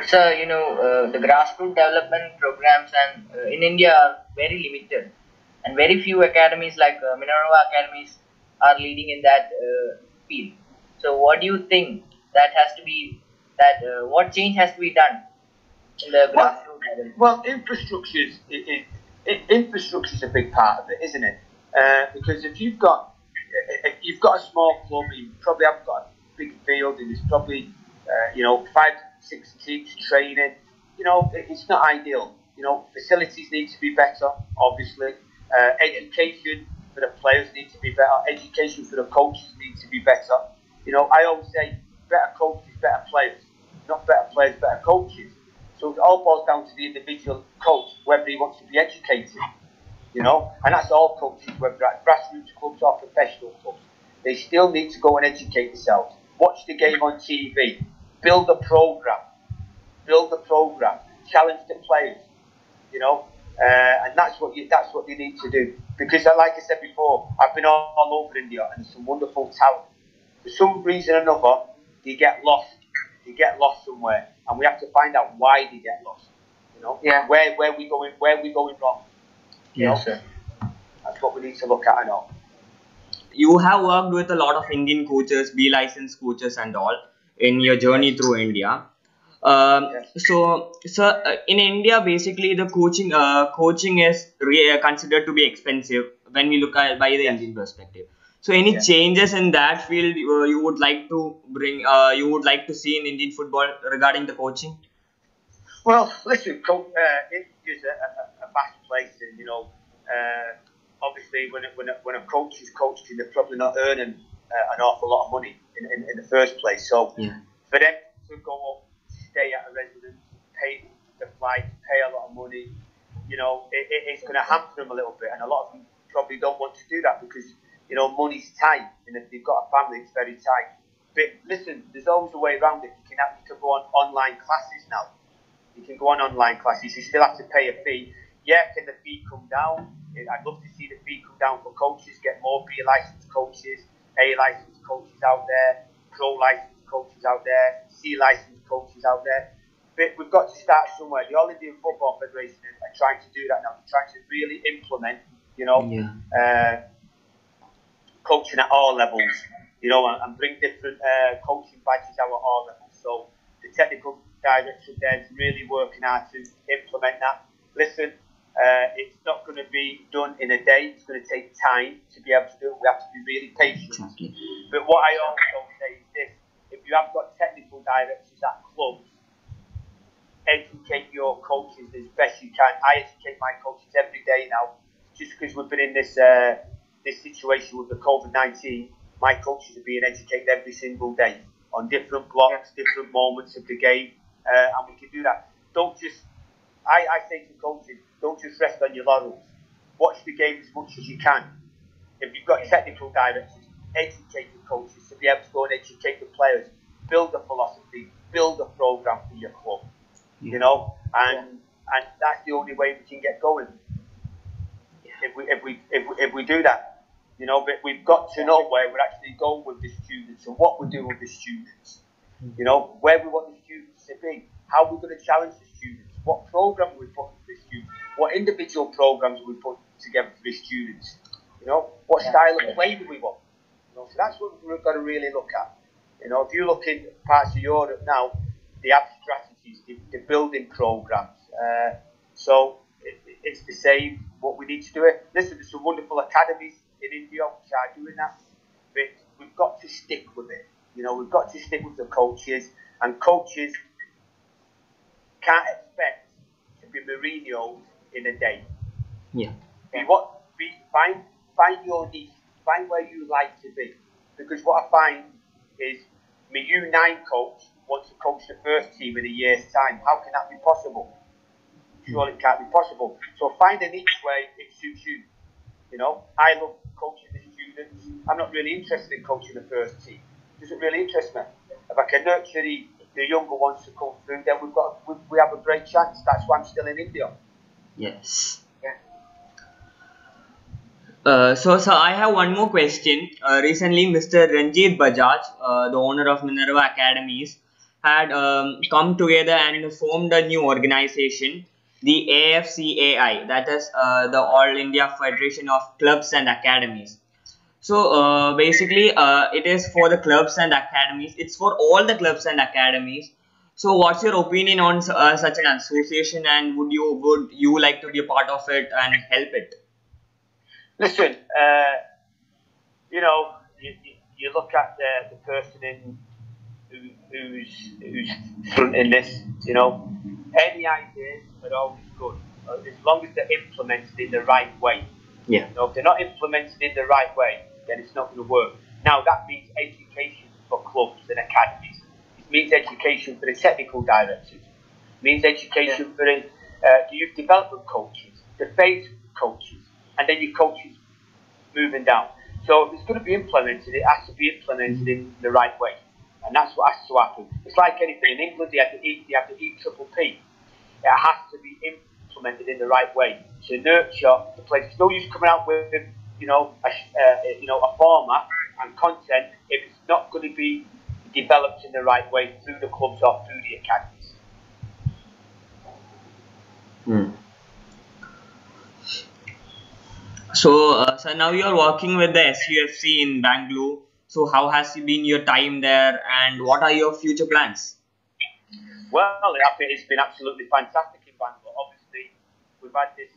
So, the grassroots development programs in India are very limited, and very few academies like Minerva Academies are leading in that field. So, what do you think that has to be that what change has to be done in the Well, grassroots level? well, infrastructure is a big part of it, isn't it? Because if you've got a small club, you probably haven't got a big field, and there's probably 5, 6 teams training. It's not ideal. Facilities need to be better, obviously. Education for the players needs to be better. Education for the coaches needs to be better. I always say better coaches, better players, not better players, better coaches. So it all boils down to the individual coach, whether he wants to be educated. And that's all coaches, whether at grassroots clubs or professional clubs. They still need to go and educate themselves. Watch the game on TV. Build a program. Challenge the players. And that's what you need to do. Because, like I said before, I've been all over India, and there's some wonderful talent. For some reason or another, they get lost. They get lost somewhere, and we have to find out why they get lost. Yeah. Where we going wrong. Yes, sir. That's what we need to look at and all. You have worked with a lot of Indian coaches, B licensed coaches and all in your journey through India. So in India, basically the coaching is considered to be expensive when we look at by the Indian perspective. So any changes in that field you would like to bring, you would like to see in Indian football regarding the coaching? Well, listen, India is a vast place, and obviously when a coach is coaching, they're probably not earning an awful lot of money in the first place. So for them to go up, stay at a residence, pay the flight, pay a lot of money, it's going to hamper them a little bit, and a lot of them probably don't want to do that because money's tight, and if they've got a family, it's very tight. But listen, there's always a way around it. You can go on online classes now. You can go on online classes. You still have to pay a fee. Yeah, can the fee come down? I'd love to see the fee come down for coaches. Get more B licensed coaches, A licensed coaches out there, Pro licensed coaches out there, C licensed coaches out there. But we've got to start somewhere. The All Indian Football Federation are trying to do that now. They're trying to really implement, coaching at all levels, and bring different coaching badges out at all levels. So the technical director there is really working hard to implement that. Listen, it's not going to be done in a day. It's going to take time to be able to do it. We have to be really patient. Exactly. But what I also say is this: if you have got technical directors at clubs, educate your coaches as best you can. I educate my coaches every day now, just because we've been in this situation with the COVID-19. My coaches are being educated every single day on different blocks, different moments of the game, and we can do that. I say to coaches, don't just rest on your laurels. Watch the game as much as you can. If you've got technical directors, educate the coaches to be able to go and educate the players, build a philosophy, build a program for your club. And that's the only way we can get going. If we do that. But we've got to know where we're actually going with the students and what we're doing with the students. Where we want the students to be, how we're going to challenge the students, what program we put for the students, what individual programs we put together for the students. What style of play do we want? So that's what we've got to really look at. If you look in parts of Europe now, they have strategies, they're building programs. So it's the same. What we need to do it. Listen, there's some wonderful academies in India which are doing that, but we've got to stick with it. We've got to stick with the coaches, and coaches can't expect to be Mourinho's in a day. Yeah. Find your niche, find where you like to be, because what I find is my U9 coach wants to coach the first team in a year's time. How can that be possible? Surely it can't be possible. So find a niche where it suits you. I love coaching the students. I'm not really interested in coaching the first team. It doesn't really interest me. If I can nurture the younger ones to come through, then we have a great chance. That's why I'm still in India. Yes. So I have one more question. Recently, Mr. Ranjit Bajaj, the owner of Minerva Academies, had come together and formed a new organization, the AFCAI, that is the All India Federation of Clubs and Academies. So basically, it is for the clubs and academies. It's for all the clubs and academies. So, what's your opinion on such an association, and would you like to be a part of it and help it? Listen, you look at the person who's fronting this. Any ideas are always good as long as they're implemented in the right way. Yeah. If they're not implemented in the right way, then it's not going to work. Now that means education for clubs and academies. It means education for the technical directors. It means education for the youth development coaches, the phase coaches, and then your coaches moving down. So if it's going to be implemented, it has to be implemented in the right way. And that's what has to happen. It's like anything. In England, they have to eat triple P. It has to be implemented in the right way to nurture the place. It's no use coming out with a format and content if it's not going to be developed in the right way through the clubs or through the academies. So now you are working with the SUFC in Bangalore. So how has been your time there, and what are your future plans? Well, it's been absolutely fantastic in Bangalore. Obviously, we've had this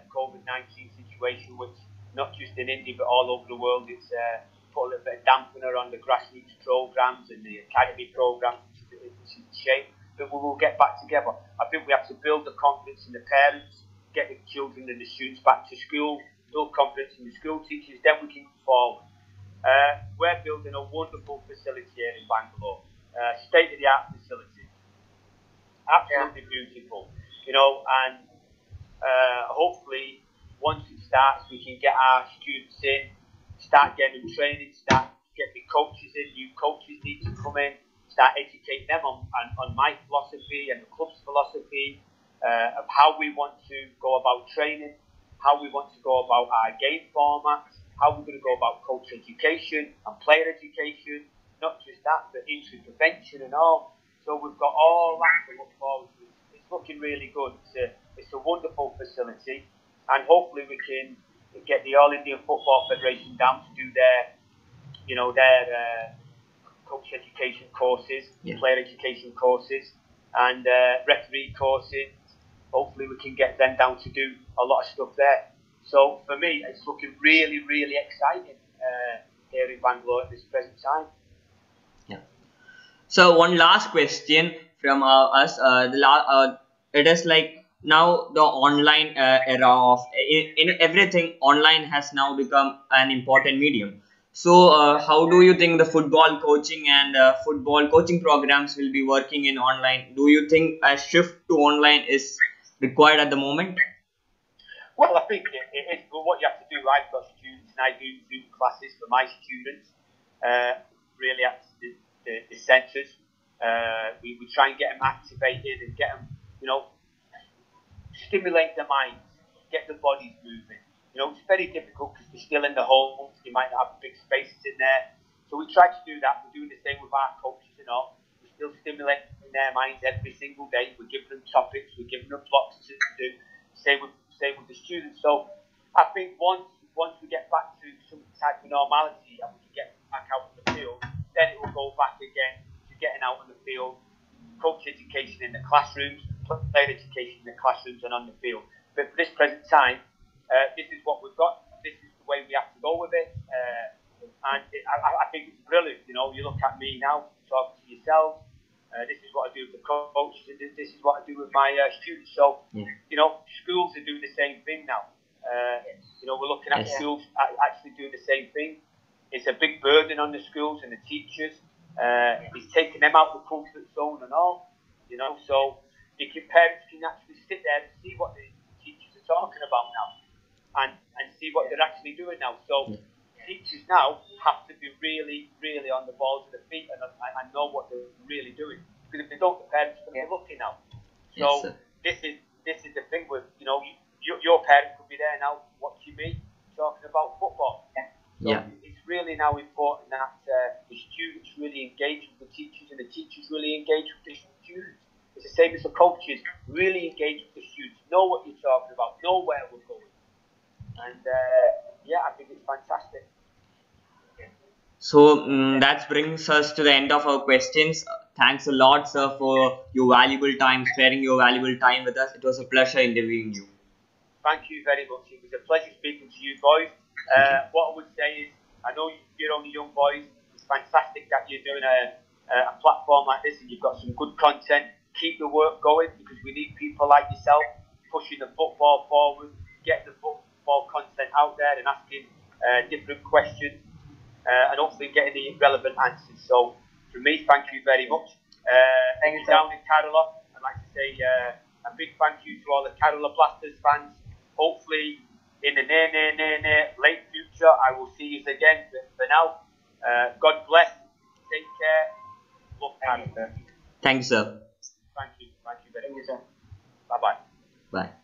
COVID-19 situation, which not just in India but all over the world, it's put a little bit of dampener on the grassroots programs and the academy programs, which is a shame. But we will get back together. I think we have to build the confidence in the parents, get the children and the students back to school, build confidence in the school teachers, then we can move forward. We're building a wonderful facility here in Bangalore, state-of-the-art facility, absolutely beautiful, and hopefully once it starts we can get our students in, start getting them training, start getting coaches in, new coaches need to come in, start educating them on my philosophy and the club's philosophy of how we want to go about training, how we want to go about our game formats, how we're going to go about coach education and player education, not just that, but injury prevention and all. So we've got all that to look forward to. It's looking really good. It's a wonderful facility, and hopefully we can get the All Indian Football Federation down to do their coach education courses, player education courses, and referee courses. Hopefully we can get them down to do a lot of stuff there. So for me, it's looking really, really exciting here in Bangalore at this present time. Yeah. So one last question from us. It is like now the online era of in everything online has now become an important medium. So how do you think the football coaching and football coaching programs will be working in online? Do you think a shift to online is required at the moment? Well, I think it is. But what you have to do, I've got students and I do Zoom classes for my students, really at the centres. We try and get them activated and get them, stimulate their minds, get the bodies moving. It's very difficult because they're still in the homes, you might not have big spaces in there. So we try to do that. We're doing the same with our coaches and all. We're still stimulating their minds every single day. We're giving them topics, we're giving them blocks to do. Same with the students. So I think once we get back to some type of normality and we can get back out on the field, then it will go back again to getting out on the field, coach education in the classrooms, player education in the classrooms and on the field. But for this present time, this is what we've got. This is the way we have to go with it. I think it's brilliant. You look at me now, talking to yourselves. This is what I do with the coaches, and this is what I do with my students. So, schools are doing the same thing now. We're looking at schools actually doing the same thing. It's a big burden on the schools and the teachers. It's taking them out of the comfort zone and all. So parents can actually sit there and see what the teachers are talking about now, and see what they're actually doing now. So teachers now have to be really, really on the balls of their feet and know what they're really doing. Because if they don't, the parents are going to be looking now. So this is the thing with your parents could be there now watching me talking about football. So it's really now important that the students really engage with the teachers and the teachers really engage with the students. It's the same as the coaches, really engage with the students, know what you're talking about, know where we're going. And yeah, I think it's fantastic. So that brings us to the end of our questions. Thanks a lot, sir, for your valuable time, sparing your valuable time with us. It was a pleasure interviewing you. Thank you very much. It was a pleasure speaking to you boys. What I would say is, I know you're only young boys. It's fantastic that you're doing a platform like this and you've got some good content. Keep the work going because we need people like yourself pushing the football forward, getting the football content out there and asking different questions and hopefully getting the relevant answers. So, for me, thank you very much. Thank you, down in Kerala, I'd like to say a big thank you to all the Kerala Blasters fans. Hopefully, in the near late future, I will see you again. But for now, God bless. Take care. Love Kerala. Thanks, sir. Thank you. Thank you very much. Sir. Bye bye. Bye.